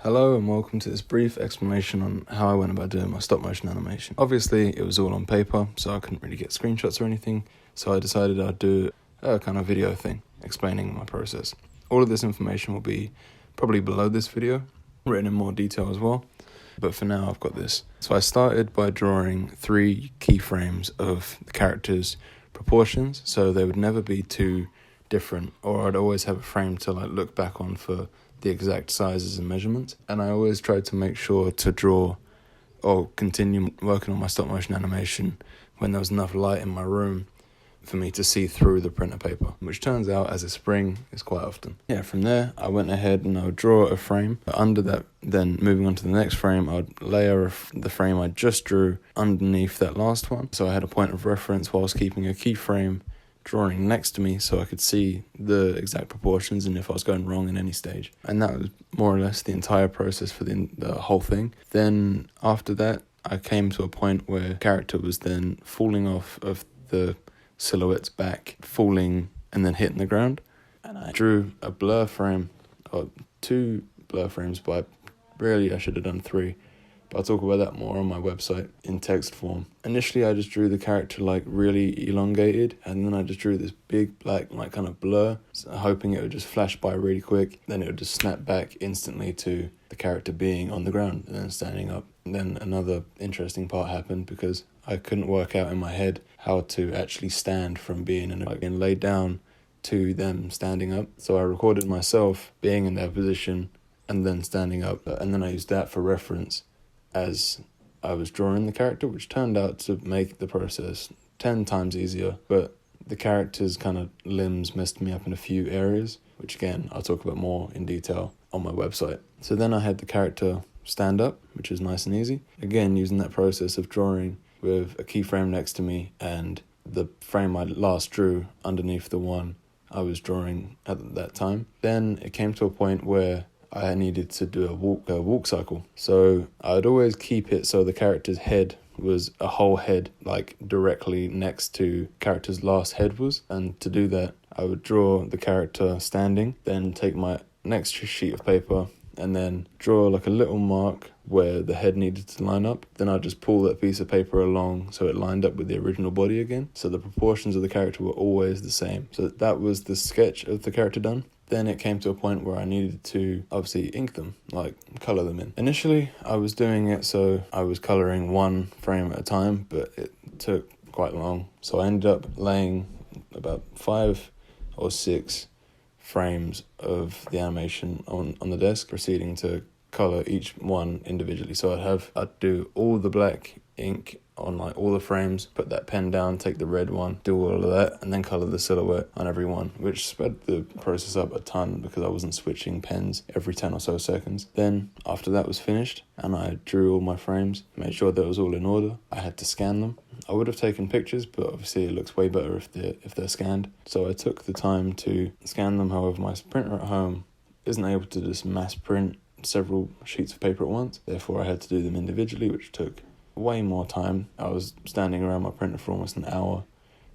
Hello and welcome to this brief explanation on how I went about doing my stop motion animation. Obviously it was all on paper, so I couldn't really get screenshots or anything, so I decided I'd do a kind of video thing explaining my process. All of this information will be probably below this video, written in more detail as well, but for now I've got this. So I started by drawing 3 keyframes of the characters' proportions, so they would never be too different, or I'd always have a frame to look back on for the exact sizes and measurements. And I always tried to make sure to draw or continue working on my stop motion animation when there was enough light in my room for me to see through the printer paper, which turns out as a spring is quite often. From there I went ahead and I would draw a frame. Under that, then moving on to the next frame, I would layer the frame I just drew underneath that last one, so I had a point of reference whilst keeping a keyframe drawing next to me so I could see the exact proportions and if I was going wrong in any stage. And that was more or less the entire process for the whole thing. Then after that I came to a point where the character was then falling off of the silhouette's back, falling and then hitting the ground, and I drew a blur frame, or 2 blur frames, but really I should have done 3. But I'll talk about that more on my website in text form. Initially, I just drew the character really elongated, and then I just drew this big black kind of blur, hoping it would just flash by really quick. Then it would just snap back instantly to the character being on the ground and then standing up. And then another interesting part happened because I couldn't work out in my head how to actually stand from being being laid down to them standing up. So I recorded myself being in that position and then standing up, and then I used that for reference as I was drawing the character, which turned out to make the process 10 times easier, but the character's kind of limbs messed me up in a few areas, which again, I'll talk about more in detail on my website. So then I had the character stand up, which is nice and easy. Again, using that process of drawing with a keyframe next to me and the frame I last drew underneath the one I was drawing at that time. Then it came to a point where I needed to do a walk cycle. So I'd always keep it so the character's head was a whole head, directly next to character's last head was. And to do that, I would draw the character standing, then take my next sheet of paper and then draw a little mark where the head needed to line up. Then I'd just pull that piece of paper along so it lined up with the original body again. So the proportions of the character were always the same. So that was the sketch of the character done. Then it came to a point where I needed to obviously ink them, color them in. Initially, I was doing it so I was coloring 1 frame at a time, but it took quite long. So I ended up laying about 5 or 6 frames of the animation on the desk, proceeding to color each one individually. So I'd do all the black ink on all the frames, put that pen down, take the red one, do all of that, and then color the silhouette on every one, which sped the process up a ton because I wasn't switching pens every 10 or so seconds. Then after that was finished and I drew all my frames, made sure that it was all in order, I had to scan them. I would have taken pictures, but obviously it looks way better if they're scanned. So I took the time to scan them. However, my printer at home isn't able to just mass print several sheets of paper at once. Therefore, I had to do them individually, which took way more time. I was standing around my printer for almost an hour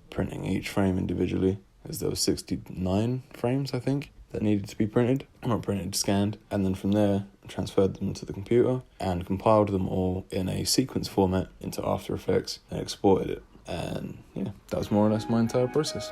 printing each frame individually, as there were 69 frames, I think, that needed to be printed, not printed, scanned. And then from there, I transferred them to the computer and compiled them all in a sequence format into After Effects and exported it. And that was more or less my entire process.